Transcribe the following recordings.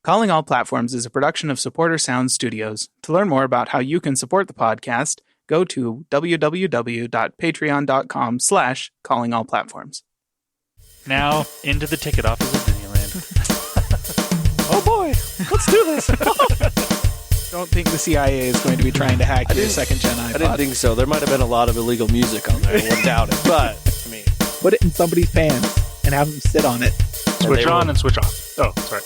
Calling All Platforms is a production of Supporter Sound Studios. To learn more about how you can support the podcast, go to www.patreon.com/callingallplatforms. Now, into the ticket office of Disneyland. Oh boy, let's do this. Don't think the CIA is going to be trying to hack your second-gen iPod. I didn't think so. There might have been a lot of illegal music on there. I wouldn't doubt it. But, I mean... Put it in somebody's pants and have them sit on it. Switch on and switch off. Oh, sorry.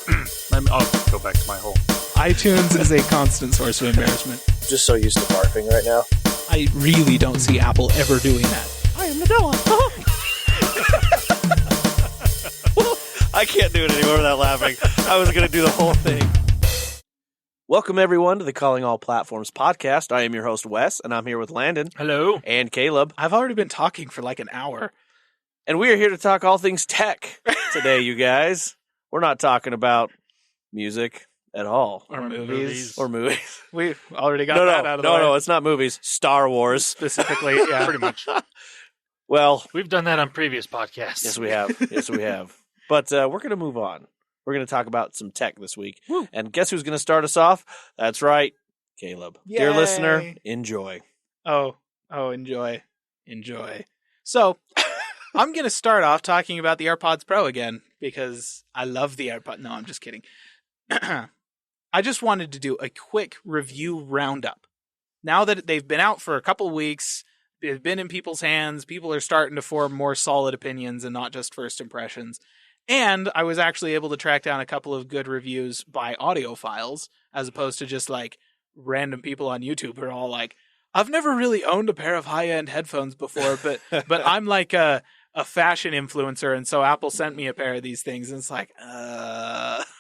I'll go back to my hole. iTunes is a constant source of embarrassment. I'm just so used to barfing right now. I really don't see Apple ever doing that. I am Nadella. I can't do it anymore without laughing. I was going to do the whole thing. Welcome, everyone, to the Calling All Platforms podcast. I am your host, Wes, and I'm here with Landon. Hello. And Caleb. I've already been talking for like an hour. And we are here to talk all things tech today, you guys. We're not talking about music at all. Or movies. Or movies. We've already got that out of the way. No, it's not movies. Star Wars. Specifically, yeah. Pretty much. Well. We've done that on previous podcasts. Yes, we have. Yes, we have. But we're going to move on. We're going to talk about some tech this week. Woo. And guess who's going to start us off? That's right, Caleb. Yay. Dear listener, enjoy. Oh, enjoy. So, I'm going to start off talking about the AirPods Pro again, because I love the AirPods. No, I'm just kidding. I just wanted to do a quick review roundup. Now that they've been out for a couple weeks, they've been in people's hands, people are starting to form more solid opinions and not just first impressions. And I was actually able to track down a couple of good reviews by audiophiles, as opposed to just like random people on YouTube who are all like, I've never really owned a pair of high-end headphones before, but I'm like a fashion influencer, and so Apple sent me a pair of these things, and it's like,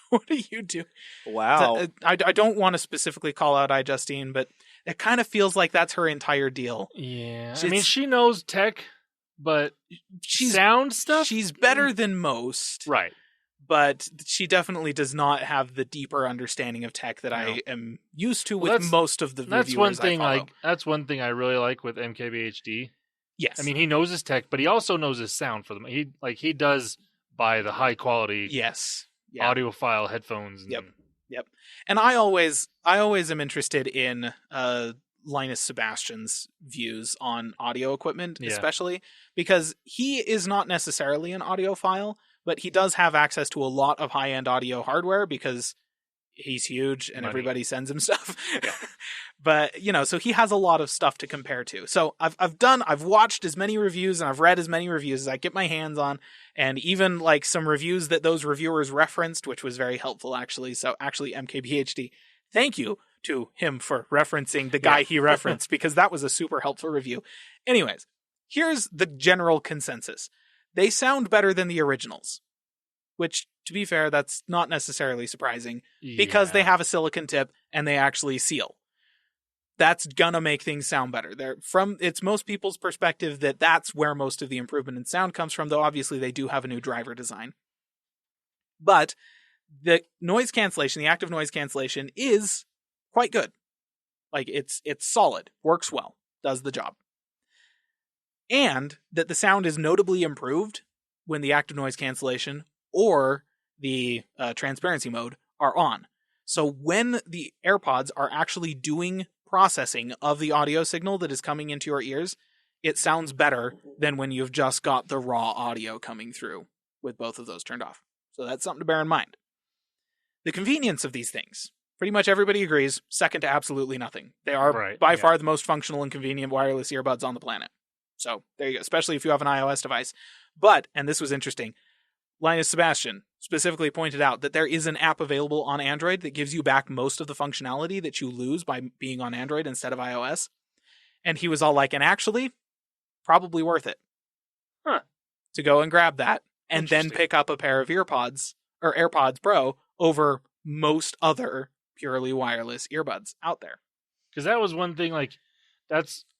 what are you doing? Wow. I don't want to specifically call out iJustine, but it kind of feels like that's her entire deal. Yeah. I mean, she knows tech, but sound stuff? She's better than most. Right. But she definitely does not have the deeper understanding of tech that I am used to with most of the reviewers I follow. That's one thing I really like with MKBHD. Yes. I mean, he knows his tech, but he also knows his sound for them. He does buy the high quality audiophile headphones. Yep. And I always am interested in Linus Sebastian's views on audio equipment, especially because he is not necessarily an audiophile, but he does have access to a lot of high-end audio hardware because he's huge and everybody sends him stuff. Yeah. But, so he has a lot of stuff to compare to. So I've watched as many reviews and I've read as many reviews as I get my hands on, and even like some reviews that those reviewers referenced, which was very helpful actually. So actually MKBHD, thank you to him for referencing the guy he referenced, because that was a super helpful review. Anyways, here's the general consensus. They sound better than the originals, which, to be fair, that's not necessarily surprising because they have a silicon tip and they actually seal. That's gonna make things sound better. It's most people's perspective that's where most of the improvement in sound comes from, though obviously they do have a new driver design. But the noise cancellation, the active noise cancellation, is quite good. Like, it's solid, works well, does the job. And that the sound is notably improved when the active noise cancellation or the transparency mode are on. So when the AirPods are actually doing processing of the audio signal that is coming into your ears, it sounds better than when you've just got the raw audio coming through with both of those turned off. So that's something to bear in mind. The convenience of these things, pretty much everybody agrees, second to absolutely nothing. They are by far the most functional and convenient wireless earbuds on the planet. So there you go, especially if you have an iOS device. But, and this was interesting, Linus Sebastian specifically pointed out that there is an app available on Android that gives you back most of the functionality that you lose by being on Android instead of iOS. And he was all like, and actually, probably worth it. To go and grab that and then pick up a pair of AirPods Pro over most other purely wireless earbuds out there. Because that was one thing,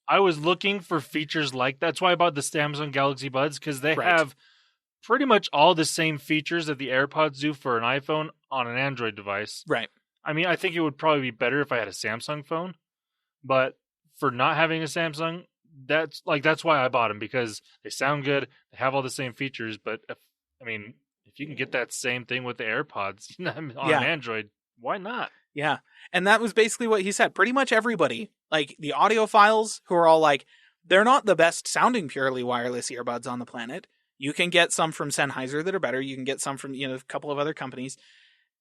I was looking for features like that's why I bought the Samsung Galaxy Buds, because they have pretty much all the same features that the AirPods do for an iPhone on an Android device. Right. I mean, I think it would probably be better if I had a Samsung phone, but for not having a Samsung, that's why I bought them, because they sound good, they have all the same features, but if if you can get that same thing with the AirPods on Android, why not? Yeah. And that was basically what he said. Pretty much everybody, like the audiophiles who are all like, they're not the best sounding purely wireless earbuds on the planet. You can get some from Sennheiser that are better. You can get some from, a couple of other companies.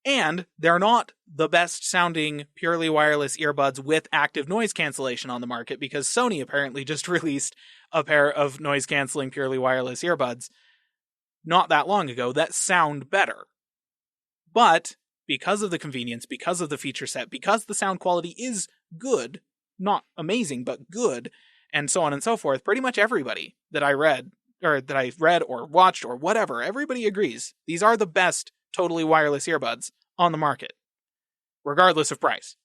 And they're not the best sounding purely wireless earbuds with active noise cancellation on the market, because Sony apparently just released a pair of noise canceling purely wireless earbuds not that long ago that sound better. But because of the convenience, because of the feature set, because the sound quality is good, not amazing, but good, and so on and so forth, pretty much everybody that I read or watched or whatever, everybody agrees these are the best totally wireless earbuds on the market, regardless of price.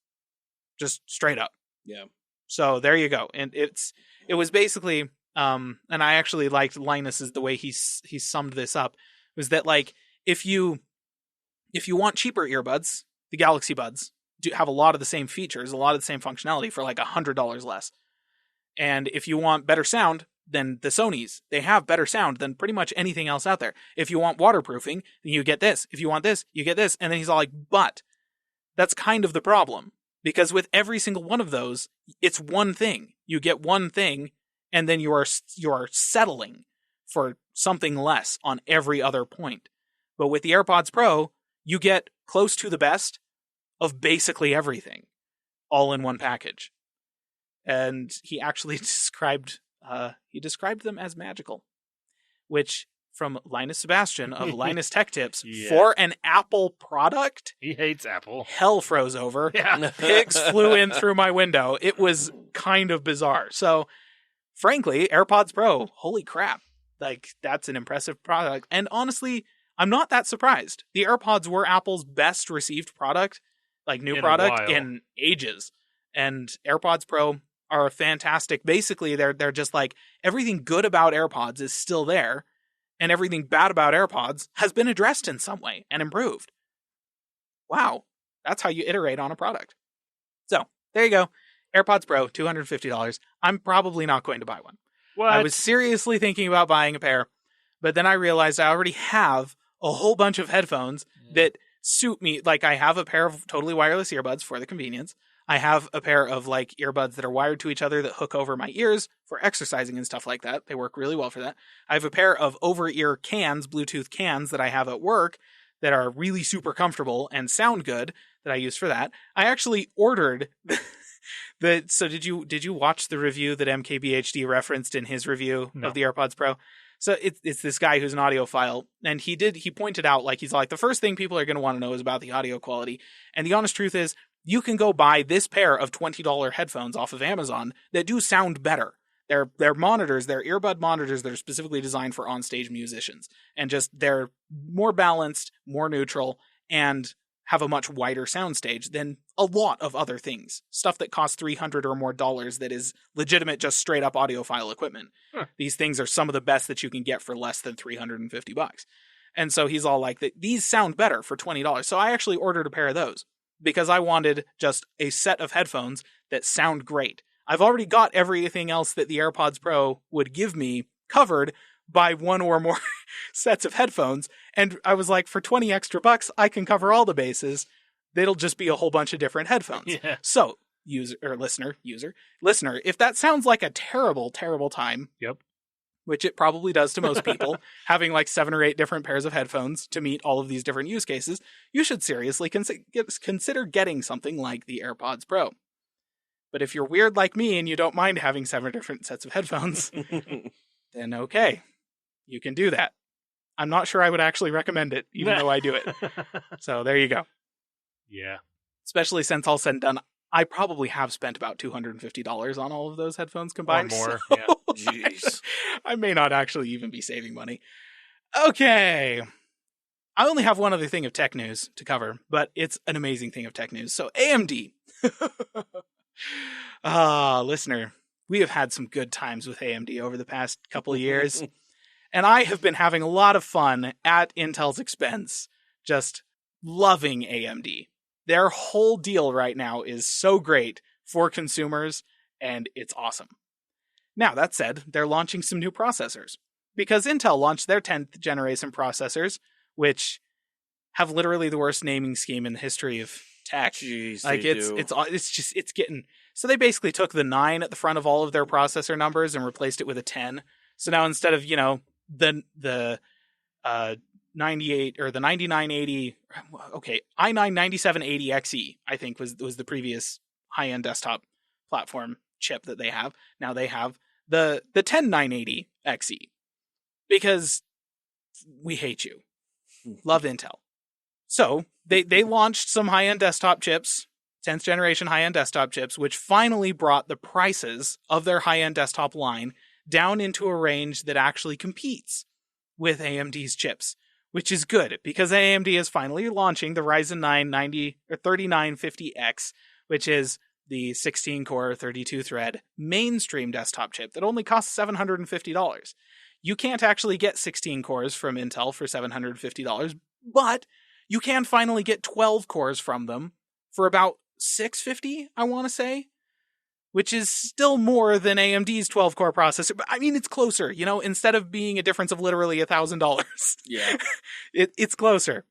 Just straight up. Yeah. So there you go. And it was basically, and I actually liked Linus's, the way he summed this up, was that like, if you want cheaper earbuds, the Galaxy Buds do have a lot of the same features, a lot of the same functionality for like $100 less. And if you want better sound, then the Sonys, they have better sound than pretty much anything else out there. If you want waterproofing, then you get this. If you want this, you get this. And then he's all like, but that's kind of the problem, because with every single one of those, it's one thing. You get one thing, and then you are settling for something less on every other point. But with the AirPods Pro, you get close to the best of basically everything, all in one package. And he actually described them as magical, which, from Linus Sebastian of Linus Tech Tips, for an Apple product, he hates Apple. Hell froze over. Yeah. Pigs flew in through my window. It was kind of bizarre. So, frankly, AirPods Pro, holy crap. Like, that's an impressive product. And honestly, I'm not that surprised. The AirPods were Apple's best received product, like new product, in ages. And AirPods Pro are fantastic. Basically, they're just like, everything good about AirPods is still there, and everything bad about AirPods has been addressed in some way and improved. Wow. That's how you iterate on a product. So, there you go. AirPods Pro, $250. I'm probably not going to buy one. What? I was seriously thinking about buying a pair, but then I realized I already have a whole bunch of headphones that suit me. Like, I have a pair of totally wireless earbuds for the convenience. I have a pair of like earbuds that are wired to each other that hook over my ears for exercising and stuff like that. They work really well for that. I have a pair of over-ear cans, Bluetooth cans, that I have at work that are really super comfortable and sound good that I use for that. I actually ordered so did you watch the review that MKBHD referenced in his review of the AirPods Pro? So it's this guy who's an audiophile, and he pointed out, like, he's like, the first thing people are going to want to know is about the audio quality. And the honest truth is, you can go buy this pair of $20 headphones off of Amazon that do sound better. They're monitors, they're earbud monitors that are specifically designed for onstage musicians. And just, they're more balanced, more neutral, and have a much wider soundstage than a lot of other things. Stuff that costs $300 or more that is legitimate, just straight up audiophile equipment. Huh. These things are some of the best that you can get for less than $350. And so he's all like, these sound better for $20. So I actually ordered a pair of those because I wanted just a set of headphones that sound great. I've already got everything else that the AirPods Pro would give me covered by one or more sets of headphones. And I was like, for 20 extra bucks, I can cover all the bases. It'll just be a whole bunch of different headphones. Yeah. So, listener, if that sounds like a terrible, terrible time, which it probably does to most people, having like 7 or 8 different pairs of headphones to meet all of these different use cases, you should seriously consider getting something like the AirPods Pro. But if you're weird like me and you don't mind having 7 different sets of headphones, then okay, you can do that. I'm not sure I would actually recommend it, even though I do it. So there you go. Yeah. Especially since all said and done, I probably have spent about $250 on all of those headphones combined. Or more. So Yeah. Jeez. I may not actually even be saving money. Okay. I only have one other thing of tech news to cover, but it's an amazing thing of tech news. So AMD. Listener, we have had some good times with AMD over the past couple of years. And I have been having a lot of fun at Intel's expense, just loving AMD. Their whole deal right now is so great for consumers, and it's awesome. Now, that said, they're launching some new processors, because Intel launched their 10th generation processors which have literally the worst naming scheme in the history of tech. Jeez, like they it's getting. So they basically took the 9 at the front of all of their processor numbers and replaced it with a 10. So now instead of the 98 or the 9980, okay, i9 9780XE, I think was the previous high-end desktop platform chip that they have. Now they have the 10980XE because we hate you. Love Intel. So they launched some high-end desktop chips, 10th generation high-end desktop chips, which finally brought the prices of their high-end desktop line down into a range that actually competes with AMD's chips, which is good because AMD is finally launching the Ryzen 9 3950X, which is the 16-core, 32-thread mainstream desktop chip that only costs $750. You can't actually get 16 cores from Intel for $750, but you can finally get 12 cores from them for about $650, I want to say, which is still more than AMD's 12-core processor. But I mean, it's closer, instead of being a difference of literally $1,000. Yeah. It's closer.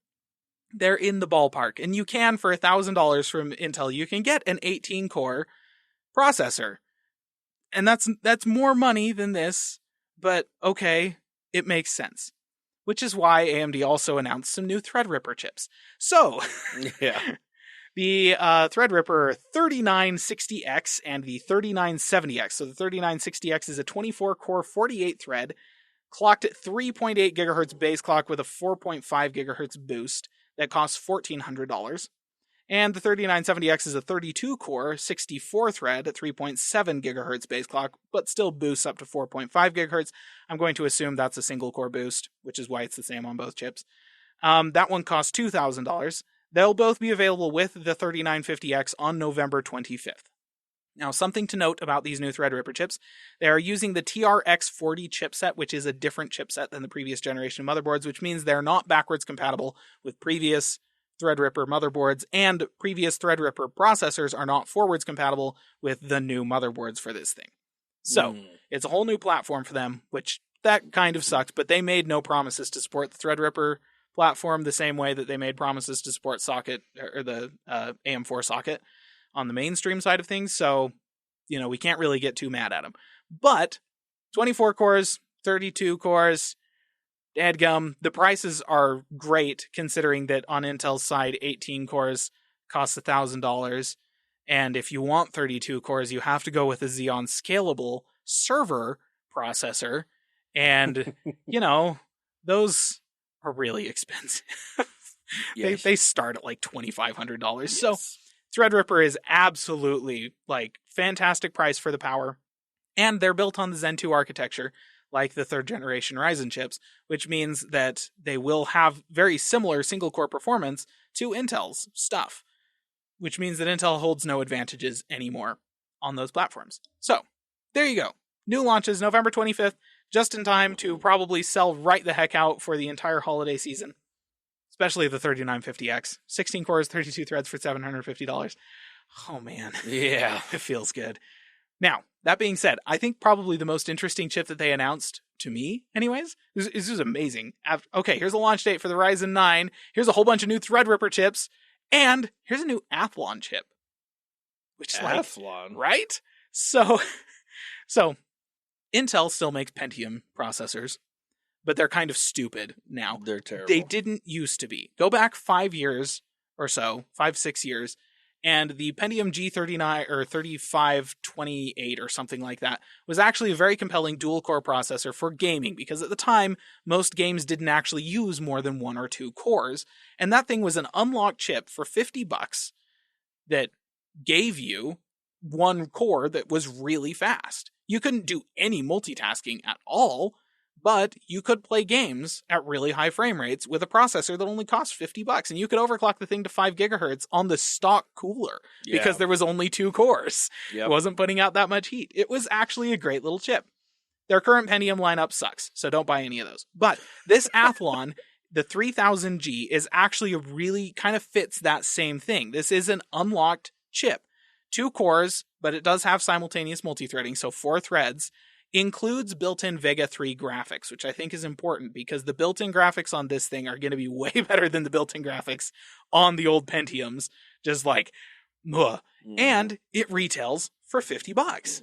They're in the ballpark. And you can, for $1,000 from Intel, you can get an 18-core processor. And that's more money than this, but okay, it makes sense. Which is why AMD also announced some new Threadripper chips. So, yeah. The Threadripper 3960X and the 3970X. So the 3960X is a 24-core, 48-thread, clocked at 3.8 gigahertz base clock with a 4.5 gigahertz boost that costs $1,400. And the 3970X is a 32-core, 64-thread at 3.7 gigahertz base clock, but still boosts up to 4.5 gigahertz. I'm going to assume that's a single-core boost, which is why it's the same on both chips. That one costs $2,000. They'll both be available with the 3950X on November 25th. Now, something to note about these new Threadripper chips, they are using the TRX40 chipset, which is a different chipset than the previous generation of motherboards, which means they're not backwards compatible with previous Threadripper motherboards, and previous Threadripper processors are not forwards compatible with the new motherboards for this thing. So, it's a whole new platform for them, which that kind of sucked, but they made no promises to support the Threadripper platform the same way that they made promises to support socket or the AM4 socket on the mainstream side of things. So, we can't really get too mad at them. But 24 cores, 32 cores, dadgum, the prices are great considering that on Intel's side, 18 cores costs $1,000. And if you want 32 cores, you have to go with a Xeon Scalable server processor. And, those are really expensive. Yes. They start at like $2,500. Yes. So Threadripper is absolutely fantastic price for the power. And they're built on the Zen 2 architecture, like the 3rd generation Ryzen chips, which means that they will have very similar single core performance to Intel's stuff, which means that Intel holds no advantages anymore on those platforms. So there you go. New launches November 25th. Just in time to probably sell right the heck out for the entire holiday season. Especially the 3950X. 16 cores, 32 threads for $750. Oh man. Yeah. It feels good. Now, that being said, I think probably the most interesting chip that they announced, to me anyways, this is amazing. Okay, here's a launch date for the Ryzen 9. Here's a whole bunch of new Threadripper chips. And here's a new Athlon chip. Which is Athlon? Right? So Intel still makes Pentium processors, but they're kind of stupid now. They're terrible. They didn't used to be. Go back 5 years or so, 5-6 years, and the Pentium G39 or 3528 or something like that was actually a very compelling dual-core processor for gaming, because at the time, most games didn't actually use more than 1 or 2 cores, and that thing was an unlocked chip for $50 that gave you 1 core that was really fast. You couldn't do any multitasking at all, but you could play games at really high frame rates with a processor that only cost $50, and you could overclock the thing to 5 gigahertz on the stock cooler because there was only 2 cores. Yep. It wasn't putting out that much heat. It was actually a great little chip. Their current Pentium lineup sucks, so don't buy any of those. But this Athlon, the 3000G, is actually really kind of fits that same thing. This is an unlocked chip. 2 cores, but it does have simultaneous multi-threading, so 4 threads. includes built-in Vega 3 graphics, which I think is important because the built-in graphics on this thing are going to be way better than the built-in graphics on the old Pentiums. Just like, ugh. And it retails for $50.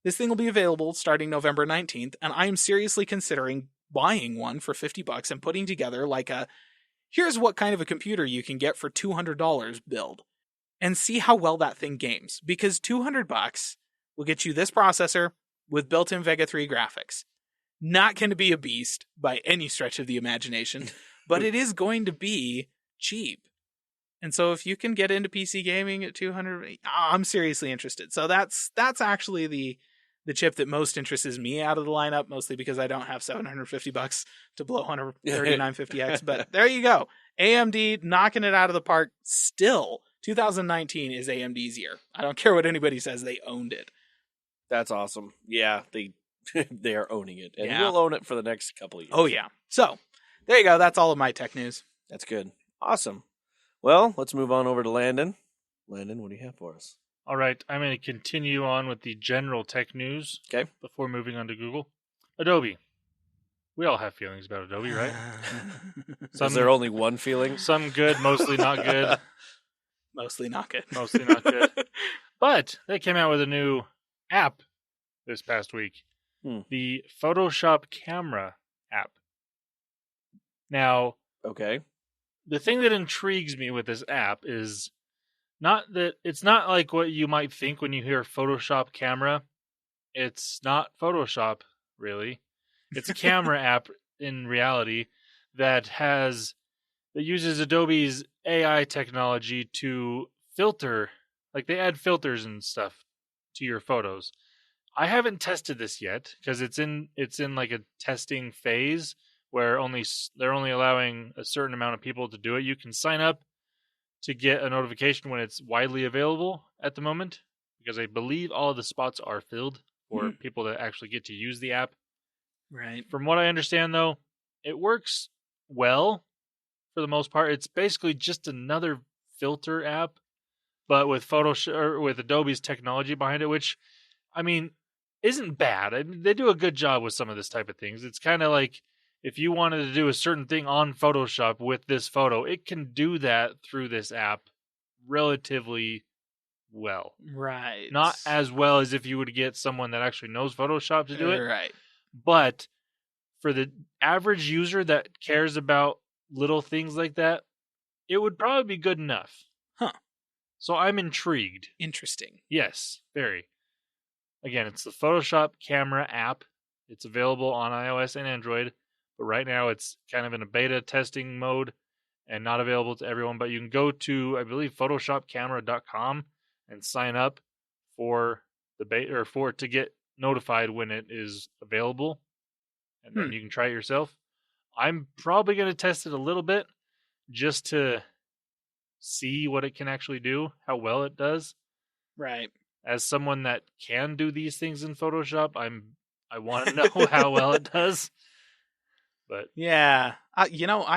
This thing will be available starting November 19th, and I am seriously considering buying one for $50 and putting together like a, here's what kind of a computer you can get for $200 build, and see how well that thing games. Because $200 will get you this processor with built-in Vega 3 graphics. Not going to be a beast by any stretch of the imagination, but it is going to be cheap. And so if you can get into PC gaming at $200, I'm seriously interested. So that's actually the chip that most interests me out of the lineup, mostly because I don't have $750 to blow on a 3950X. But there you go. AMD knocking it out of the park. Still, 2019 is AMD's year. I don't care what anybody says. They owned it. That's awesome. Yeah, they are owning it. And we'll own it for the next couple of years. Oh, yeah. So, there you go. That's all of my tech news. That's good. Awesome. Well, let's move on over to Landon. Landon, what do you have for us? All right. I'm going to continue on with the general tech news. Okay. Before moving on to Google. Adobe. We all have feelings about Adobe, right? Is there only one feeling? Some good, mostly not good. Mostly not good. Mostly not good. But they came out with a new app this past week. The Photoshop Camera app. Now, okay. The thing that intrigues me with this app is not that it's not like what you might think when you hear Photoshop Camera. It's not Photoshop, really. It's a camera app in reality that uses Adobe's AI technology to filter, like they add filters and stuff to your photos. I haven't tested this yet because it's in like a testing phase where they're only allowing a certain amount of people to do it. You can sign up to get a notification when it's widely available at the moment, because I believe all of the spots are filled for people that actually get to use the app. Right. From what I understand, though, it works well for the most part. It's basically just another filter app, but with with Adobe's technology behind it, which, I mean, isn't bad. I mean, they do a good job with some of this type of things. It's kind of like if you wanted to do a certain thing on Photoshop with this photo, it can do that through this app relatively well. Right. Not as well as if you would get someone that actually knows Photoshop to do it. Right. But for the average user that cares about little things like that, it would probably be good enough. Huh. So I'm intrigued. Interesting. Yes, very. Again, it's the Photoshop Camera app. It's available on iOS and Android, but right now it's kind of in a beta testing mode and not available to everyone. But you can go to, I believe, photoshopcamera.com and sign up for the beta, or to get notified when it is available, and then you can try it yourself. I'm probably going to test it a little bit just to see what it can actually do, how well it does. Right. As someone that can do these things in Photoshop, I want to know how well it does. But yeah, I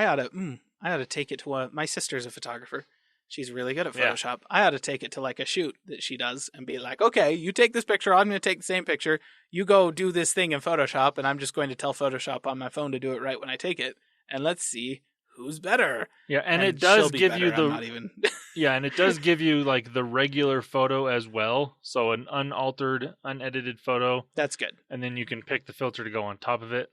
ought to take it to my sister's a photographer. She's really good at Photoshop. Yeah. I ought to take it to like a shoot that she does and be like, okay, you take this picture. I'm going to take the same picture. You go do this thing in Photoshop, and I'm just going to tell Photoshop on my phone to do it right when I take it. And let's see who's better. Yeah, and it does give you and it does give you like the regular photo as well. So an unaltered, unedited photo. That's good. And then you can pick the filter to go on top of it.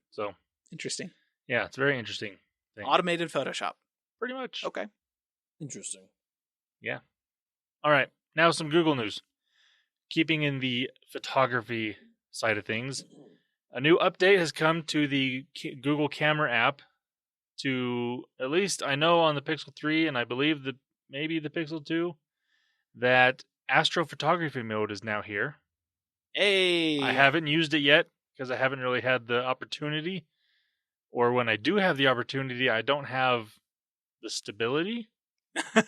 So interesting. Yeah, it's a very interesting thing. Automated Photoshop. Pretty much. Okay. Interesting. Yeah. All right. Now some Google news. Keeping in the photography side of things, a new update has come to the Google Camera app. To at least I know on the Pixel 3 and I believe maybe the Pixel 2 that astrophotography mode is now here. Hey. I haven't used it yet because I haven't really had the opportunity, or when I do have the opportunity, I don't have the stability.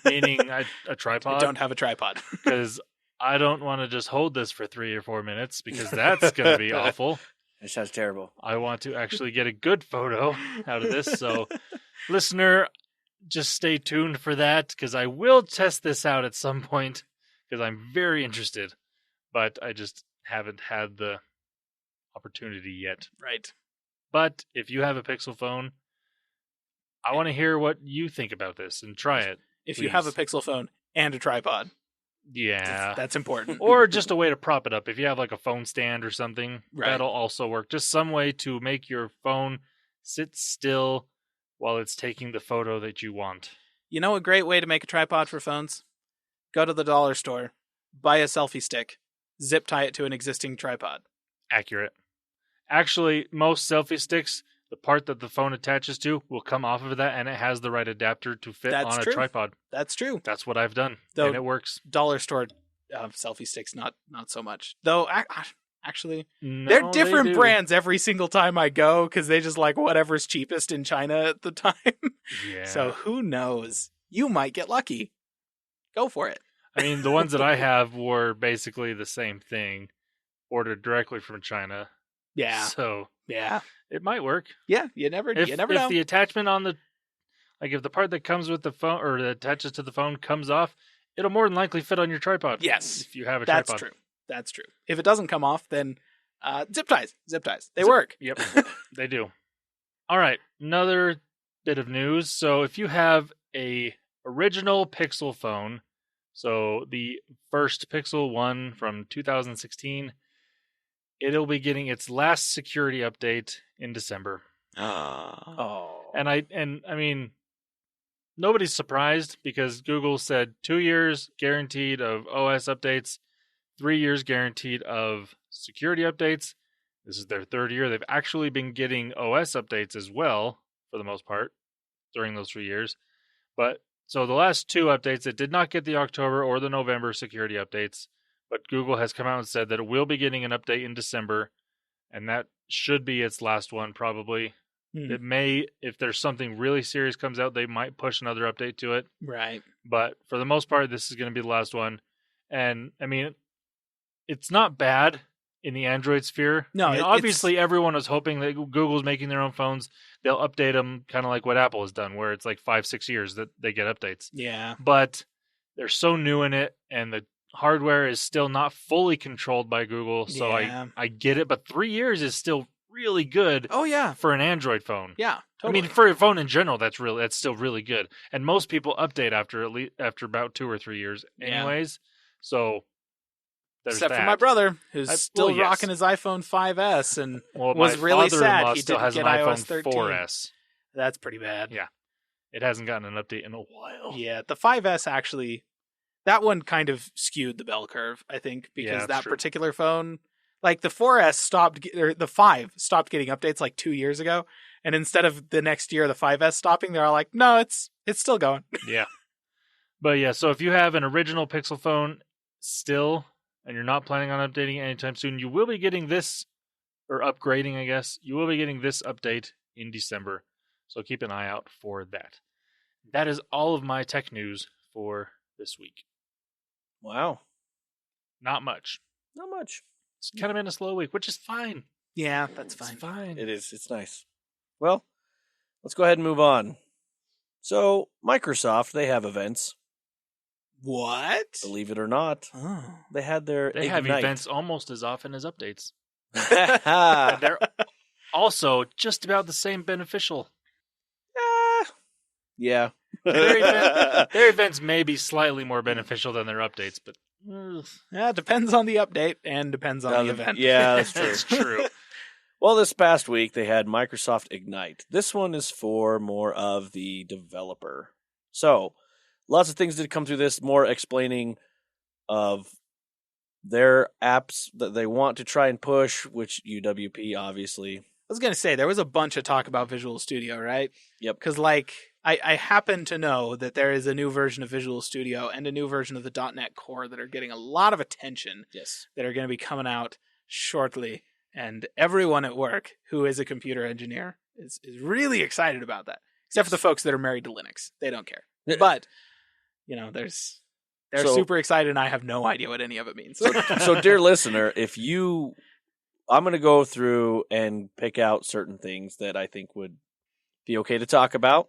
Meaning a tripod. I don't have a tripod. Because I don't want to just hold this for 3 or 4 minutes because that's going to be awful. That sounds terrible. I want to actually get a good photo out of this. So, listener, just stay tuned for that because I will test this out at some point because I'm very interested. But I just haven't had the opportunity yet. Right. But if you have a Pixel phone, I want to hear what you think about this and try it. If please. you have a Pixel phone and a tripod. Yeah. That's important. Or just a way to prop it up. If you have like a phone stand or something, Right. that'll also work. Just some way to make your phone sit still while it's taking the photo that you want. You know a great way to make a tripod for phones? Go to the dollar store, buy a selfie stick, zip tie it to an existing tripod. Accurate. Actually, most selfie sticks, the part that the phone attaches to will come off of that, and it has the right adapter to fit That's on true. a tripod. That's true. That's what I've done, Though, and it works. Dollar store selfie sticks, not so much. Though, actually, No, they're different they do. brands every single time I go because they just like whatever's cheapest in China at the time. Yeah. So who knows? You might get lucky. Go for it. I mean, the ones that I have were basically the same thing, ordered directly from China. Yeah. So Yeah. it might work. Yeah. You never If know. the attachment on the, like if the part that comes with the phone or that attaches to the phone comes off, it'll more than likely fit on your tripod. Yes. If you have a That's tripod. true. That's true. If it doesn't come off, then zip ties. They work. Yep, they do. All right, another bit of news. So if you have a original Pixel phone, so the first Pixel one from 2016, it'll be getting its last security update in December. Oh. And I mean, nobody's surprised because Google said 2 years guaranteed of OS updates, 3 years guaranteed of security updates. This is their third year. They've actually been getting OS updates as well, for the most part, during those 3 years. But so the last two updates, it did not get the October or the November security updates, but Google has come out and said that it will be getting an update in December, and that should be its last one probably. It may, if there's something really serious comes out, they might push another update to it. Right. But for the most part, this is going to be the last one. And I mean, it's not bad in the Android sphere. No, I mean, obviously everyone was hoping that Google's making their own phones. They'll update them kind of like what Apple has done, where it's like 5-6 years that they get updates. Yeah. But they're so new in it, and the hardware is still not fully controlled by Google. So Yeah. I get it, but 3 years is still really good. Oh yeah. For an Android phone. Yeah. Totally. I mean, for a phone in general, that's still really good. And most people update after about 2 or 3 years, anyways. So there's except that. for my brother, who's still yes. rocking his iPhone 5S and Well, was my really father-in-law sad he still didn't has get an iOS iPhone 13. 4S. That's pretty bad. Yeah, it hasn't gotten an update in a while. Yeah, the 5S actually, that one kind of skewed the bell curve, I think, because that's that true. particular phone, like the 4S or the 5 stopped getting updates like 2 years ago, and instead of the next year the 5S stopping, they're all like, no, it's still going. Yeah, but yeah, so if you have an original Pixel phone still, and you're not planning on updating it anytime soon, you will be getting this, or upgrading, I guess. You will be getting this update in December. So keep an eye out for that. That is all of my tech news for this week. Wow. Not much. Not much. It's kind of been a slow week, which is fine. Yeah, that's It's fine. fine. It is. It's nice. Well, let's go ahead and move on. So, Microsoft, they have events. What? Believe it or not. Oh. They had their They have Ignite. events almost as often as updates. Ah, And they're also just about the same beneficial. yeah. Their events may be slightly more beneficial than their updates, but Yeah, it depends on the update and depends on the event. Yeah, that's true. that's true. Well, this past week they had Microsoft Ignite. This one is for more of the developer. So, lots of things did come through this, more explaining of their apps that they want to try and push, which UWP obviously. I was going to say, there was a bunch of talk about Visual Studio, right? Yep. Because, like, I happen to know that there is a new version of Visual Studio and a new version of the .NET Core that are getting a lot of attention. Yes. That are going to be coming out shortly. And everyone at work who is a computer engineer is really excited about that. Except for the folks that are married to Linux. They don't care. But, you know, they're super excited, and I have no idea what any of it means. So, dear listener, I'm going to go through and pick out certain things that I think would be okay to talk about.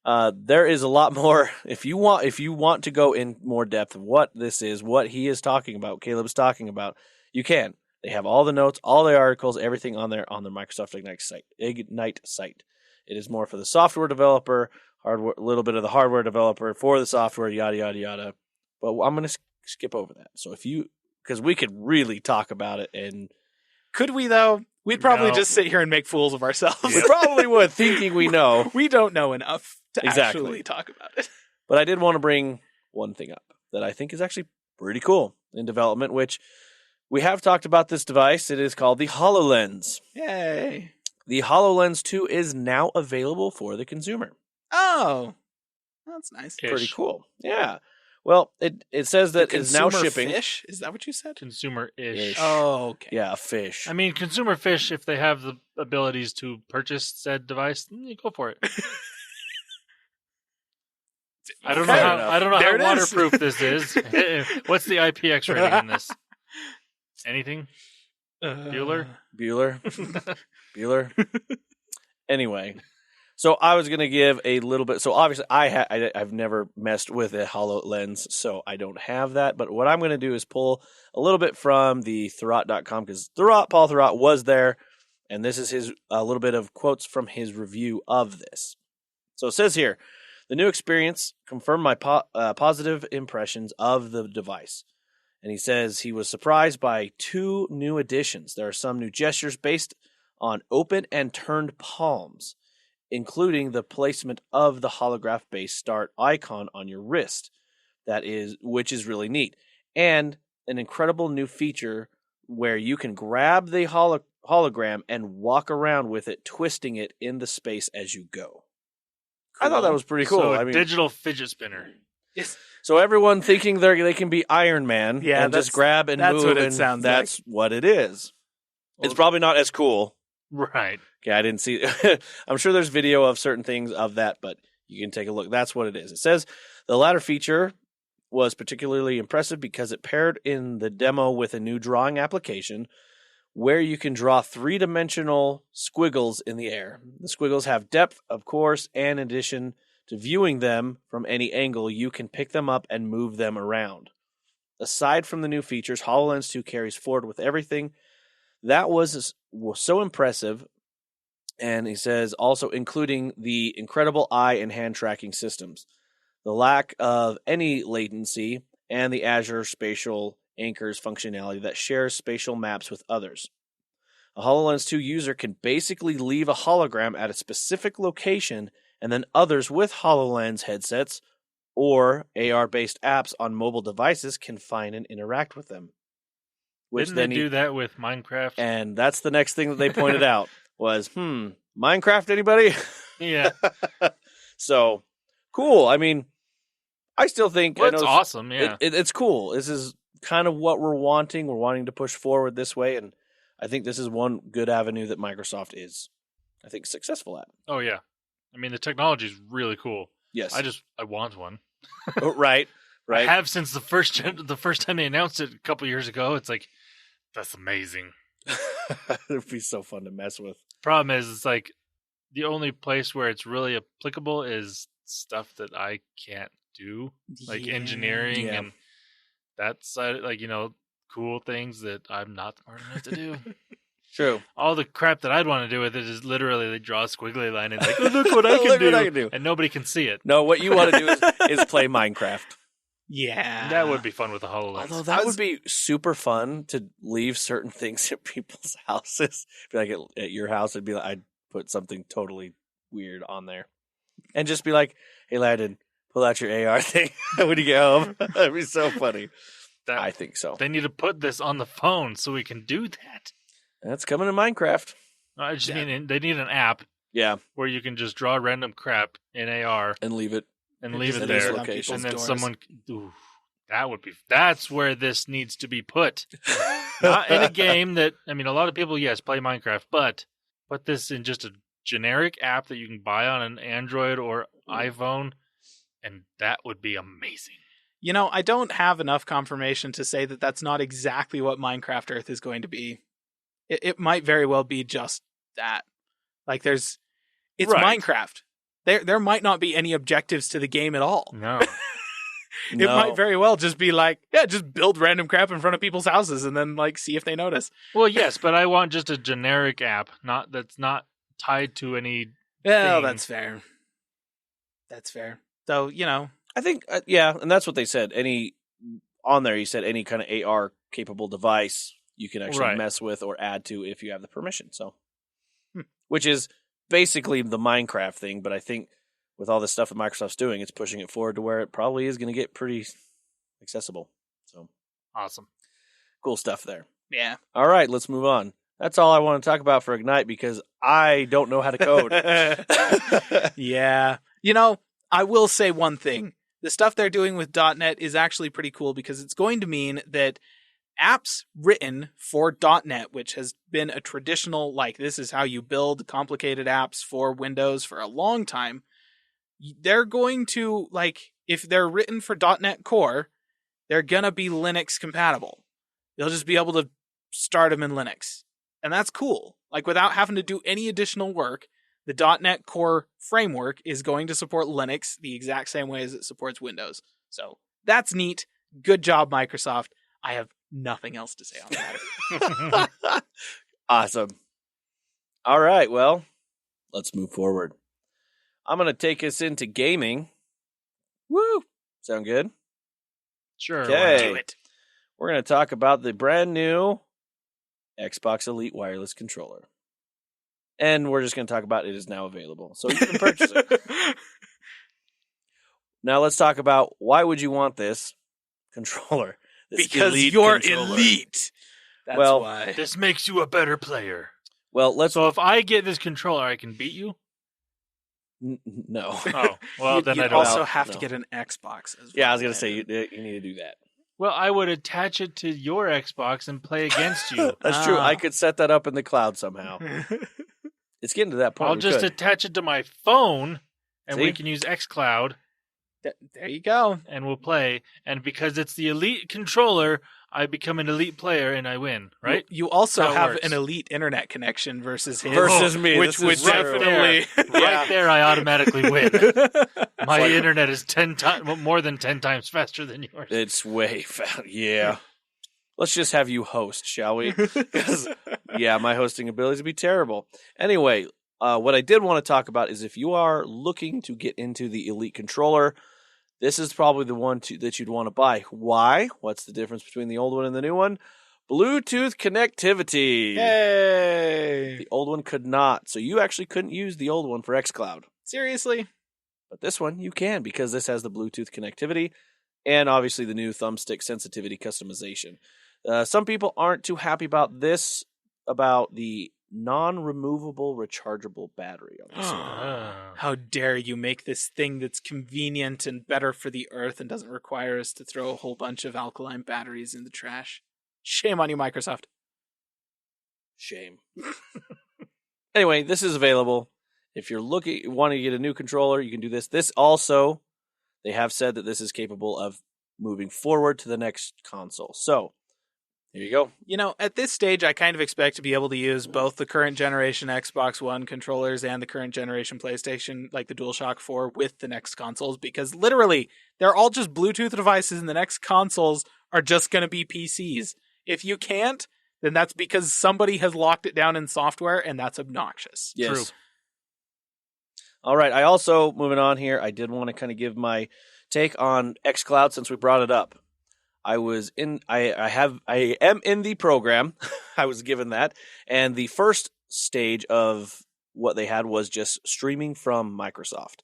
There is a lot more. If you want to go in more depth of what this is, what he is talking about, Caleb's talking about, you can. They have all the notes, all the articles, everything on their Microsoft Ignite site. It is more for the software developer, hardware, a little bit of the hardware developer for the software, yada yada yada. But I'm going to skip over that. So because we could really talk about it, and could we though? We'd probably just sit here and make fools of ourselves. We probably would, thinking we know. We don't know enough to actually talk about it. But I did want to bring one thing up that I think is actually pretty cool in development, which we have talked about this device. It is called the Hololens. Yay. The Hololens 2 is now available for the consumer. Oh, that's nice. Pretty cool. Yeah. Well, it says that it's now shipping. Fish? Is that what you said? Consumer-ish. Oh, okay. Yeah, a fish. I mean, consumer fish, if they have the abilities to purchase said device, go for it. I don't know how waterproof this is. What's the IPX rating in this? Anything? Bueller? Bueller? Anyway, so I was going to give a little bit. So obviously, I've never messed with a HoloLens, so I don't have that. But what I'm going to do is pull a little bit from the Thurrott.com, because Paul Thurrott was there, and this is a little bit of quotes from his review of this. So it says here, the new experience confirmed my positive impressions of the device. And he says he was surprised by 2 new additions. There are some new gestures based on open and turned palms, including the placement of the holograph-based start icon on your wrist, which is really neat, and an incredible new feature where you can grab the hologram and walk around with it, twisting it in the space as you go. Cool. I thought that was pretty cool. So digital fidget spinner. Yes. So everyone thinking they can be Iron Man and just grab and move. That's what it sounds like. That's what it is. It's probably not as cool. Right. Okay, I didn't see. I'm sure there's video of certain things of that, but you can take a look. That's what it is. It says the latter feature was particularly impressive because it paired in the demo with a new drawing application where you can draw 3-dimensional squiggles in the air. The squiggles have depth, of course, and in addition to viewing them from any angle, you can pick them up and move them around. Aside from the new features, HoloLens 2 carries forward with everything that was so impressive, and he says also including the incredible eye and hand tracking systems, the lack of any latency, and the Azure Spatial Anchors functionality that shares spatial maps with others. A HoloLens 2 user can basically leave a hologram at a specific location, and then others with HoloLens headsets or AR-based apps on mobile devices can find and interact with them. Didn't they do that with Minecraft? And that's the next thing that they pointed out was, Minecraft, anybody? Yeah. So, cool. I mean, I still think... Well, it's awesome, yeah. It's cool. This is kind of what we're wanting. We're wanting to push forward this way, and I think this is one good avenue that Microsoft is, I think, successful at. Oh, yeah. I mean, the technology is really cool. Yes. I want one. Right. I have since the first time they announced it a couple years ago. It's like, that's amazing. It'd be so fun to mess with. Problem is, it's like the only place where it's really applicable is stuff that I can't do, like engineering and that's cool things that I'm not smart enough to do. True. All the crap that I'd want to do with it is literally they draw a squiggly line and like, oh, look what I can do, and nobody can see it. No, what you want to do is play Minecraft. Yeah. That would be fun with a HoloLens. Although that would be super fun to leave certain things at people's houses. Be like at your house, it'd be like I'd put something totally weird on there. And just be like, hey, Landon, pull out your AR thing when you get home. That'd be so funny. I think so. They need to put this on the phone so we can do that. That's coming to Minecraft. I just mean they need an app. Yeah. Where you can just draw random crap in AR. And leave it. And leave it there. And then someone... Ooh, that's where this needs to be put. Not in a game that... I mean, a lot of people, yes, play Minecraft, but put this in just a generic app that you can buy on an Android or iPhone, and that would be amazing. You know, I don't have enough confirmation to say that that's not exactly what Minecraft Earth is going to be. It might very well be just that. Like, it's right. Minecraft. There might not be any objectives to the game at all. No. It might very well just be like, just build random crap in front of people's houses and then like see if they notice. Well, yes, but I want just a generic app, that's not tied to any. Well, that's fair. That's fair. So, I think, and that's what they said. On there, you said any kind of AR capable device you can actually mess with or add to if you have the permission. So, which is basically the Minecraft thing, but I think with all the stuff that Microsoft's doing, it's pushing it forward to where it probably is going to get pretty accessible. So, awesome. Cool stuff there. Yeah. All right, let's move on. That's all I want to talk about for Ignite because I don't know how to code. Yeah. I will say one thing. The stuff they're doing with .NET is actually pretty cool because it's going to mean that apps written for .NET, which has been a traditional, like, this is how you build complicated apps for Windows for a long time, they're going to, like, if they're written for .NET Core, they're going to be Linux compatible. You'll just be able to start them in Linux. And that's cool. Like, without having to do any additional work, the .NET Core framework is going to support Linux the exact same way as it supports Windows. So that's neat. Good job, Microsoft. I have nothing else to say on that. Awesome. All right, well, let's move forward. I'm going to take us into gaming. Woo! Sound good? Sure. Okay. Do it. We're going to talk about the brand new Xbox Elite wireless controller. And we're just going to talk about it is now available. So you can purchase it. Now let's talk about why would you want this controller? This because elite you're controller. elite. That's why. This makes you a better player. Well, So if I get this controller, I can beat you? No. Oh, well, then I don't also know. have to get an Xbox as well. Yeah, I was going to say, you need to do that. Well, I would attach it to your Xbox and play against you. That's true. I could set that up in the cloud somehow. It's getting to that point. I'll just attach it to my phone, and we can use Xcloud. There you go. And we'll play. And because it's the elite controller, I become an elite player and I win, right? You also have an elite internet connection versus his. Versus me. Which would definitely... Right there, I automatically win. My internet is more than 10 times faster than yours. It's way fast. Yeah. Let's just have you host, shall we? Because, my hosting abilities would be terrible. Anyway, what I did want to talk about is if you are looking to get into the Elite controller, this is probably the one that you'd want to buy. Why? What's the difference between the old one and the new one? Bluetooth connectivity. Hey! The old one could not. So you actually couldn't use the old one for Xcloud. Seriously? But this one you can because this has the Bluetooth connectivity and obviously the new thumbstick sensitivity customization. Some people aren't too happy about this, about the non-removable rechargeable battery on this one. How dare you make this thing that's convenient and better for the earth and doesn't require us to throw a whole bunch of alkaline batteries in the trash. Shame on you, Microsoft. Shame. Anyway, this is available. If you're wanting to get a new controller, you can do this. This also, they have said that this is capable of moving forward to the next console. So, here you go. At this stage, I kind of expect to be able to use both the current generation Xbox One controllers and the current generation PlayStation, like the DualShock 4, with the next consoles, because literally, they're all just Bluetooth devices, and the next consoles are just going to be PCs. If you can't, then that's because somebody has locked it down in software, and that's obnoxious. Yes. True. All right. I also, moving on here, I did want to kind of give my take on Xcloud since we brought it up. I am in the program. I was given that. And the first stage of what they had was just streaming from Microsoft.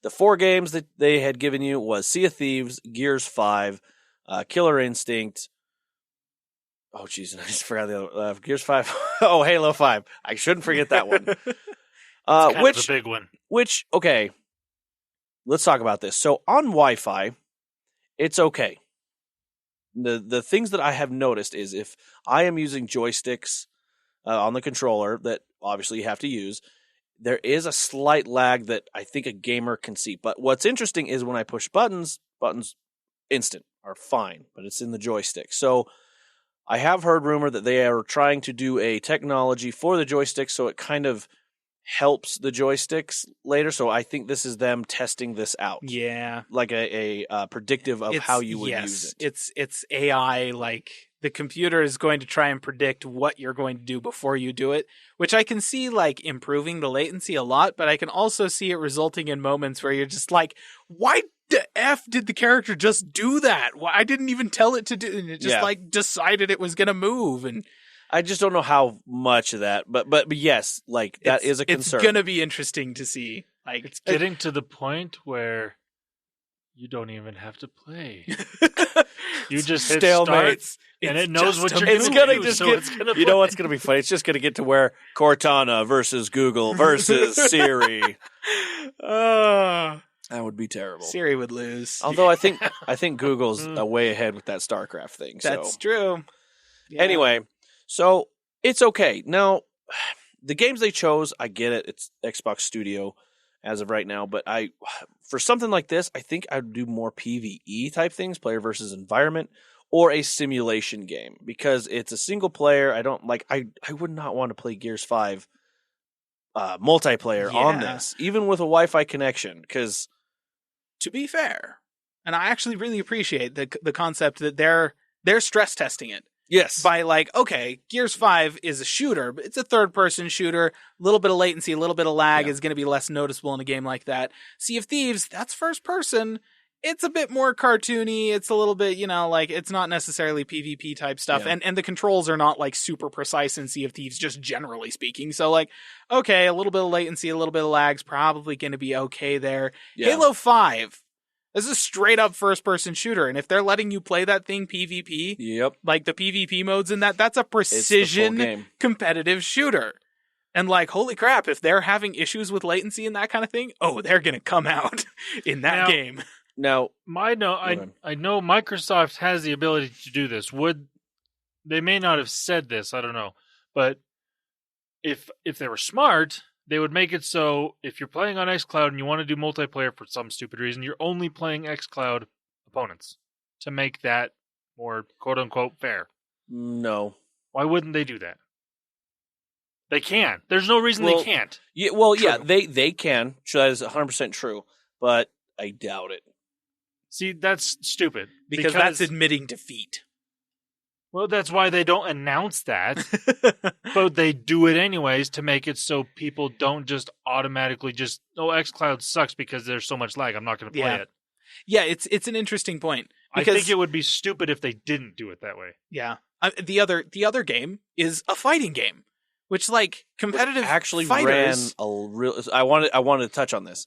The 4 games that they had given you was Sea of Thieves, Gears 5, Killer Instinct. Oh, jeez, I just forgot the other. Gears 5. Oh, Halo 5. I shouldn't forget that one. Which a big one. Which, okay, let's talk about this. So on Wi-Fi, it's okay. The things that I have noticed is if I am using joysticks on the controller that obviously you have to use, there is a slight lag that I think a gamer can see. But what's interesting is when I push buttons instant are fine, but it's in the joystick. So I have heard rumor that they are trying to do a technology for the joystick so it kind of helps the joysticks later. So I think this is them testing this out. Yeah. Like a predictive of how you would use it. It's AI, like the computer is going to try and predict what you're going to do before you do it, which I can see like improving the latency a lot, but I can also see it resulting in moments where you're just like, why the F did the character just do that? Why I didn't even tell it to do, and it just like decided it was going to move. And I just don't know how much of that, but yes, like that is a concern. It's going to be interesting to see. Like it's getting to the point where you don't even have to play. You just hit start, and it knows what you're going to do. You know what's going to be funny? It's just going to get to where Cortana versus Google versus Siri. That would be terrible. Siri would lose. Although I think Google's way ahead with that StarCraft thing. That's true. Yeah. Anyway. So it's okay. Now, the games they chose, I get it. It's Xbox Studio as of right now. But for something like this, I think I'd do more PvE type things, player versus environment, or a simulation game. Because it's a single player. I would not want to play Gears 5 multiplayer on this, even with a Wi-Fi connection. Because, to be fair, and I actually really appreciate the concept that they're stress testing it. Yes. By like, okay, Gears 5 is a shooter, but it's a third-person shooter. A little bit of latency, a little bit of lag is going to be less noticeable in a game like that. Sea of Thieves, that's first-person. It's a bit more cartoony. It's a little bit, like, it's not necessarily PvP type stuff. Yeah. And the controls are not, like, super precise in Sea of Thieves, just generally speaking. So, like, okay, a little bit of latency, a little bit of lag's probably going to be okay there. Yeah. Halo 5. This is a straight-up first-person shooter, and if they're letting you play that thing PvP, like the PvP modes in that's a precision competitive shooter. And like, holy crap, if they're having issues with latency and that kind of thing, they're going to come out in that game. Now, I know Microsoft has the ability to do this. They may not have said this, I don't know, but if they were smart, they would make it so if you're playing on Xcloud and you want to do multiplayer for some stupid reason, you're only playing Xcloud opponents to make that more quote-unquote fair. No. Why wouldn't they do that? They can. There's no reason they can't. Yeah, they can. That is 100% true, but I doubt it. See, that's stupid. Because that's admitting defeat. Well, that's why they don't announce that, but they do it anyways to make it so people don't just automatically xCloud sucks because there's so much lag. I'm not going to play it. Yeah, it's an interesting point. I think it would be stupid if they didn't do it that way. Yeah, the other game is a fighting game, which like competitive actually fighters, ran a real. I wanted to touch on this.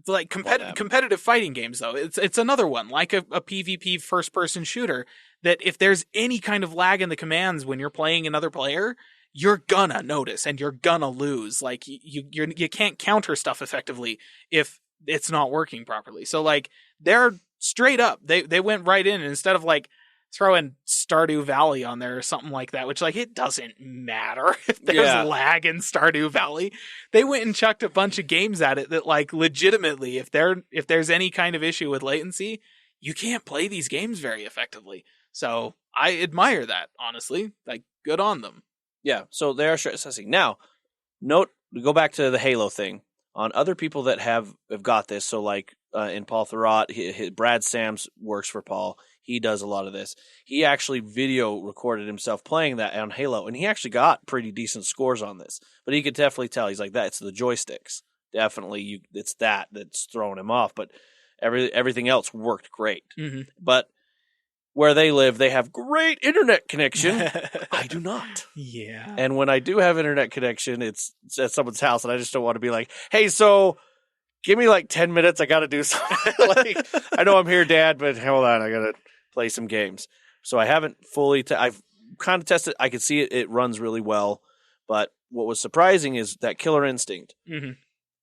Like competitive fighting games, though, it's another one like a PvP first person shooter. That if there's any kind of lag in the commands when you're playing another player, you're gonna notice and you're gonna lose. Like you can't counter stuff effectively if it's not working properly. So like they're straight up. They went right in and instead of like throwing Stardew Valley on there or something like that, which like it doesn't matter if there's lag in Stardew Valley. They went and chucked a bunch of games at it that like legitimately, if there's any kind of issue with latency, you can't play these games very effectively. So I admire that, honestly. Like, good on them. Yeah, so they are stress testing. Now, go back to the Halo thing. On other people that have got this, so like in Paul Thurrott, Brad Sams works for Paul. He does a lot of this. He actually video recorded himself playing that on Halo, and he actually got pretty decent scores on this. But he could definitely tell. He's like, it's the joysticks. Definitely, it's that's throwing him off. But everything else worked great. Mm-hmm. But where they live, they have great internet connection. I do not. Yeah. And when I do have internet connection, it's at someone's house, and I just don't want to be like, hey, so give me like 10 minutes. I got to do something. Like, I know I'm here, Dad, but hold on. I got to play some games. So I haven't fully I've kind of tested. I could see it runs really well. But what was surprising is that Killer Instinct. Mm-hmm.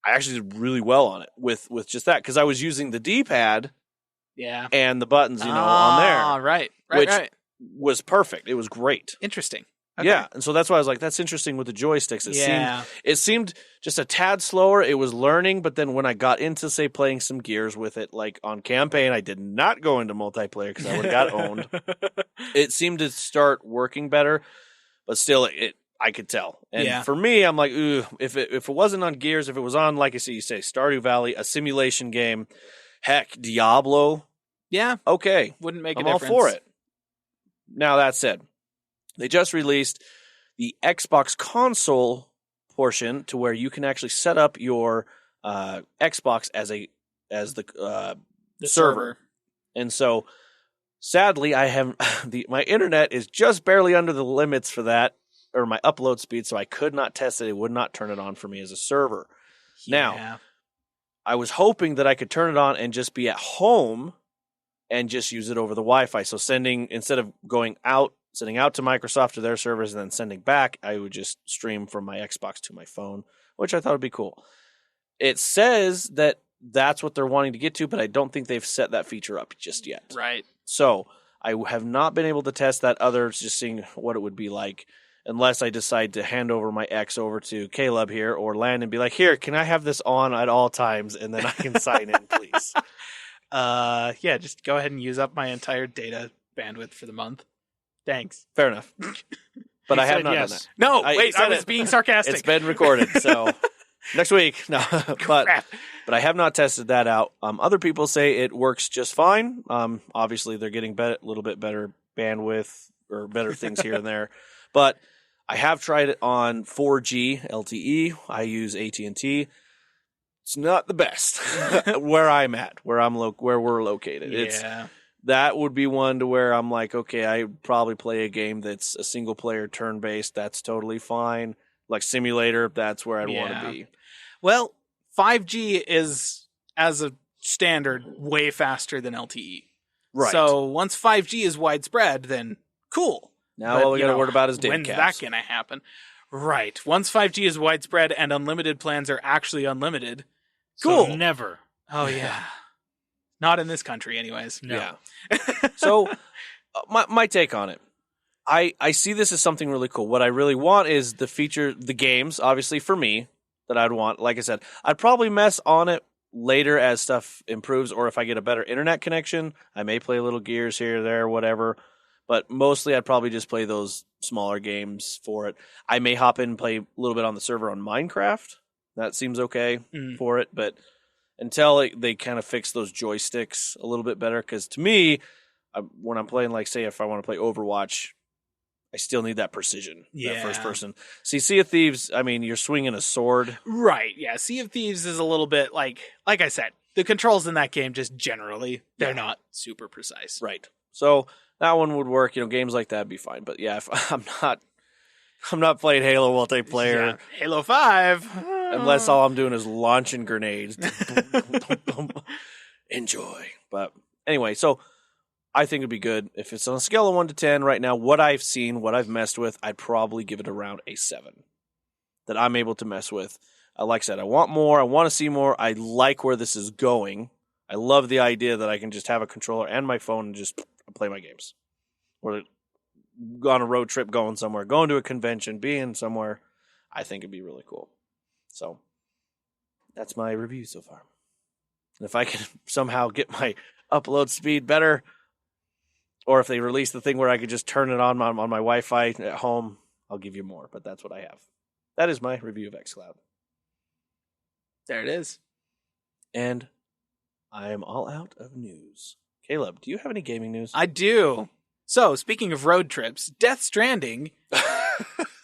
I actually did really well on it with just that because I was using the D-pad. Yeah. And the buttons, on there. Right. Which was perfect. It was great. Interesting. Okay. Yeah. And so that's why I was like, that's interesting with the joysticks. It seemed just a tad slower. It was learning, but then when I got into, say, playing some Gears with it, like on campaign, I did not go into multiplayer because I would have got owned. It seemed to start working better, but still, I could tell. And for me, I'm like, ooh, if it wasn't on Gears, if it was on, like you say, Stardew Valley, a simulation game, heck, Diablo. Yeah. Okay. Wouldn't make a difference. I'm all for it. Now, that said, they just released the Xbox console portion to where you can actually set up your Xbox as the server. And so, sadly, I have my internet is just barely under the limits for that, or my upload speed, so I could not test it. It would not turn it on for me as a server. Yeah. Now, I was hoping that I could turn it on and just be at home and just use it over the Wi-Fi. So instead of sending out to Microsoft to their servers and then sending back, I would just stream from my Xbox to my phone, which I thought would be cool. It says that that's what they're wanting to get to, but I don't think they've set that feature up just yet. Right. So I have not been able to test that other, just seeing what it would be like, unless I decide to hand over my X over to Caleb here or Land and be like, here, can I have this on at all times? And then I can sign in, please. Yeah, just go ahead and use up my entire data bandwidth for the month. Thanks. Fair enough. But I have not done that. No, I was being sarcastic. It's been recorded, so next week. No, but I have not tested that out. Other people say it works just fine. Obviously, they're getting a little bit better bandwidth or better things here and there. But I have tried it on 4G LTE. I use AT&T. It's not the best where I'm at, where we're located. Yeah. That would be one to where I'm like, okay, I'd probably play a game that's a single player turn-based. That's totally fine. Like Simulator, that's where I'd want to be. Well, 5G is, as a standard, way faster than LTE. Right. So once 5G is widespread, then cool. Now all we got to worry about is data when's caps. When's that going to happen? Right. Once 5G is widespread and unlimited plans are actually unlimited, cool. So never. Oh, yeah. Not in this country, anyways. No. Yeah. So my take on it. I see this as something really cool. What I really want is the games, obviously for me, that I'd want. Like I said, I'd probably mess on it later as stuff improves, or if I get a better internet connection, I may play a little Gears here or there, whatever. But mostly I'd probably just play those smaller games for it. I may hop in and play a little bit on the server on Minecraft. That seems okay for it. But until they kind of fix those joysticks a little bit better, because to me, when I'm playing, like, say, if I want to play Overwatch, I still need that precision, that first person. See, Sea of Thieves, I mean, you're swinging a sword. Right, yeah. Sea of Thieves is a little bit like I said, the controls in that game just generally, they're not super precise. Right. So that one would work. Games like that would be fine. But yeah, if I'm not playing Halo multiplayer. Yeah. Halo 5. Unless all I'm doing is launching grenades. Enjoy. But anyway, so I think it'd be good. If it's on a scale of 1 to 10 right now, what I've seen, what I've messed with, I'd probably give it around a 7 that I'm able to mess with. Like I said, I want more. I want to see more. I like where this is going. I love the idea that I can just have a controller and my phone and just play my games. Or go on a road trip going somewhere, going to a convention, being somewhere. I think it'd be really cool. So that's my review so far. And if I can somehow get my upload speed better, or if they release the thing where I could just turn it on my Wi-Fi at home, I'll give you more. But that's what I have. That is my review of Xcloud. There it is. And I am all out of news. Caleb, do you have any gaming news? I do. So, speaking of road trips, Death Stranding.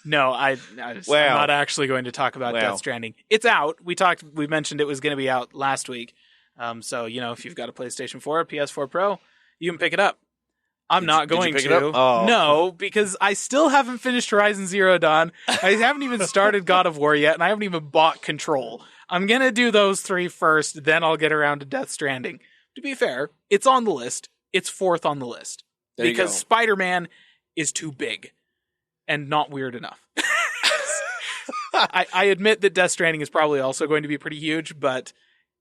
No, I'm not actually going to talk about Death Stranding. It's out. We mentioned it was going to be out last week. So, if you've got a PlayStation 4, a PS4 Pro, you can pick it up. I'm not going to. Oh. No, because I still haven't finished Horizon Zero Dawn. I haven't even started God of War yet, and I haven't even bought Control. I'm going to do those 3 first, then I'll get around to Death Stranding. To be fair, it's on the list. It's 4th on the list. Because Spider-Man is too big and not weird enough. I admit that Death Stranding is probably also going to be pretty huge, but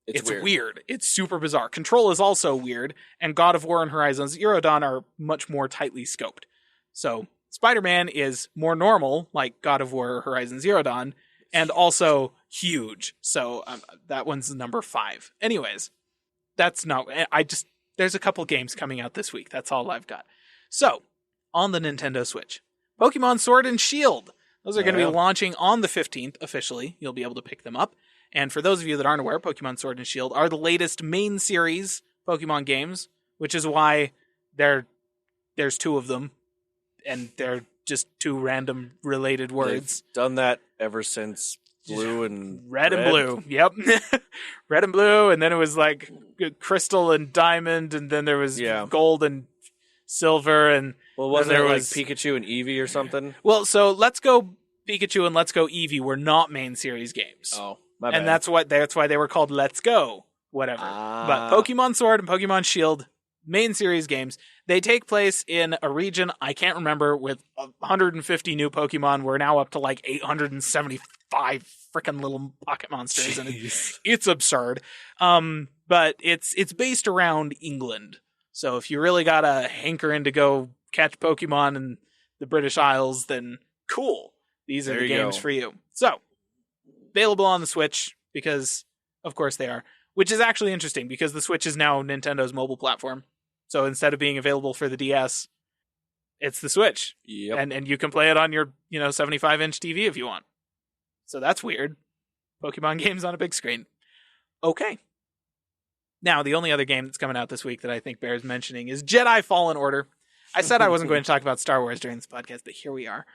it's weird. It's super bizarre. Control is also weird, and God of War and Horizon Zero Dawn are much more tightly scoped. So Spider-Man is more normal, like God of War or Horizon Zero Dawn, and also huge. So that one's number 5. Anyways, that's not... There's a couple games coming out this week. That's all I've got. So, on the Nintendo Switch, Pokemon Sword and Shield. Those are going to be launching on the 15th officially. You'll be able to pick them up. And for those of you that aren't aware, Pokemon Sword and Shield are the latest main series Pokemon games, which is why there's two of them, and they're just two random related words. They've done that ever since Blue and Red and Blue. Yep. Red and Blue, and then it was like Crystal and Diamond, and then there was Gold and Silver, and wasn't there like Pikachu and Eevee or something? Well, so Let's Go Pikachu and Let's Go Eevee were not main series games. Oh, my bad. And that's why they were called Let's Go, whatever. But Pokemon Sword and Pokemon Shield, main series games, they take place in a region I can't remember with 150 new Pokemon. We're now up to like 875 freaking little pocket monsters, and it's absurd. But it's based around England. So if you really got a hankering to go catch Pokemon in the British Isles, then cool. These are the games for you. So, available on the Switch, because of course they are. Which is actually interesting, because the Switch is now Nintendo's mobile platform. So instead of being available for the DS, it's the Switch. Yep. And you can play it on your 75-inch TV if you want. So that's weird. Pokemon games on a big screen. Okay. Now, the only other game that's coming out this week that I think bears mentioning is Jedi Fallen Order. I said I wasn't going to talk about Star Wars during this podcast, but here we are.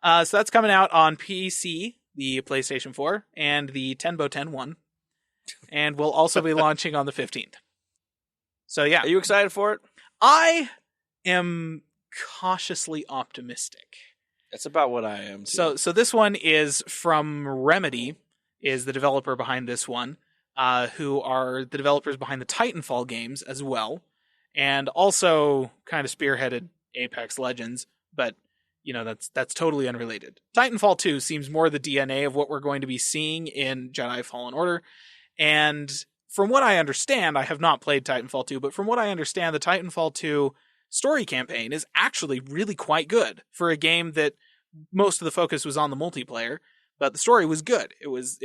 So that's coming out on PC, the PlayStation 4, and the Tenbo 10-1. And will also be launching on the 15th. So yeah. Are you excited for it? I am cautiously optimistic. That's about what I am too. So this one is from Remedy, is the developer behind this one, who are the developers behind the Titanfall games as well, and also kind of spearheaded Apex Legends, but that's totally unrelated. Titanfall 2 seems more the DNA of what we're going to be seeing in Jedi Fallen Order, and from what I understand, I have not played Titanfall 2, but from what I understand, the Titanfall 2 story campaign is actually really quite good for a game that most of the focus was on the multiplayer, but the story was good. It was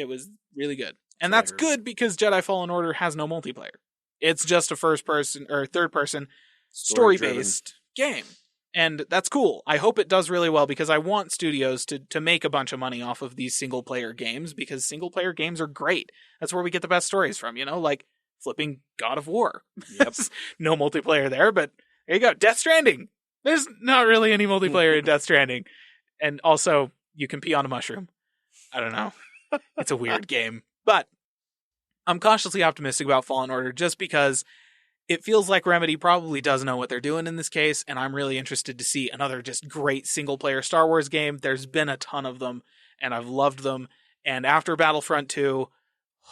really good. And that's good because Jedi Fallen Order has no multiplayer. It's just a first-person or third-person story-based game. And that's cool. I hope it does really well because I want studios to make a bunch of money off of these single-player games because single-player games are great. That's where we get the best stories from, like flipping God of War. Yep. No multiplayer there, but there you go. Death Stranding. There's not really any multiplayer in Death Stranding. And also, you can pee on a mushroom. I don't know. It's a weird game. But I'm cautiously optimistic about Fallen Order just because it feels like Remedy probably does know what they're doing in this case, and I'm really interested to see another just great single-player Star Wars game. There's been a ton of them, and I've loved them. And after Battlefront 2,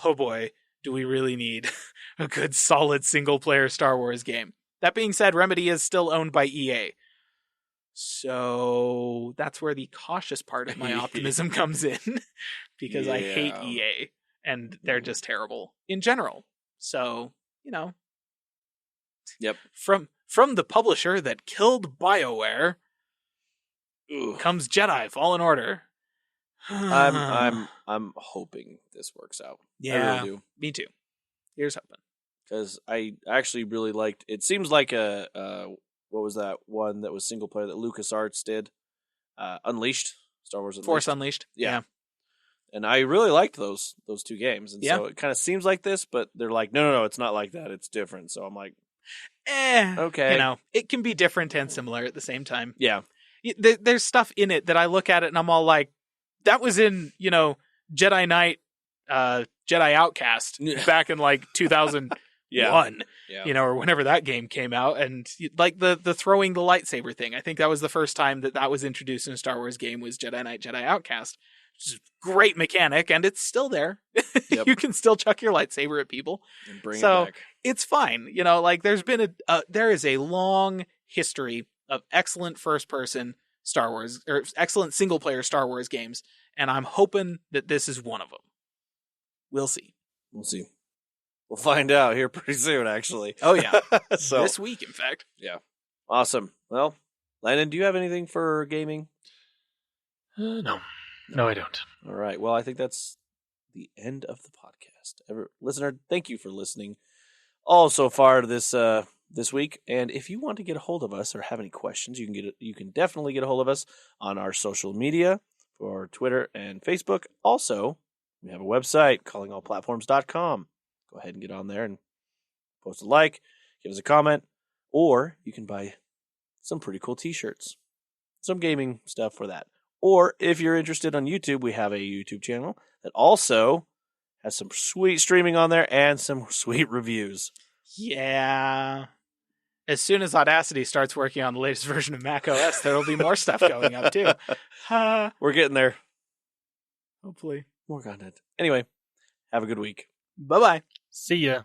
oh boy, do we really need a good, solid single-player Star Wars game. That being said, Remedy is still owned by EA. So that's where the cautious part of my optimism comes in, because I hate EA, and they're just terrible in general. So, Yep. From the publisher that killed BioWare comes Jedi Fallen Order. I'm hoping this works out. Yeah, I really do. Me too. Here's hoping. Because I actually really liked. It seems like what was that one that was single player that LucasArts did? Unleashed, Star Wars Unleashed. Force Unleashed. Yeah. And I really liked those two games. And so it kind of seems like this, but they're like, no, it's not like that. It's different. So I'm like, okay. It can be different and similar at the same time. Yeah. There's stuff in it that I look at it and I'm all like, that was in, Jedi Knight, Jedi Outcast back in like 2001, or whenever that game came out. And like the throwing the lightsaber thing, I think that was the first time that was introduced in a Star Wars game was Jedi Knight, Jedi Outcast. Which is a great mechanic, and it's still there. Yep. You can still chuck your lightsaber at people. And bring it back. It's fine. There's been there is a long history of excellent first-person Star Wars, or excellent single-player Star Wars games, and I'm hoping that this is one of them. We'll see. We'll find out here pretty soon, actually. Oh, yeah. This week, in fact. Yeah. Awesome. Well, Landon, do you have anything for gaming? No. No, I don't. All right. Well, I think that's the end of the podcast. Listener, thank you for listening all so far to this week. And if you want to get a hold of us or have any questions, you can definitely get a hold of us on our social media. for Twitter and Facebook. Also, we have a website, callingallplatforms.com. Go ahead and get on there and post a like, give us a comment, or you can buy some pretty cool t-shirts, some gaming stuff for that. Or if you're interested on YouTube, we have a YouTube channel that also has some sweet streaming on there and some sweet reviews. Yeah. As soon as Audacity starts working on the latest version of Mac OS, there will be more stuff going up too. We're getting there. Hopefully. More content. Anyway, have a good week. Bye-bye. See ya.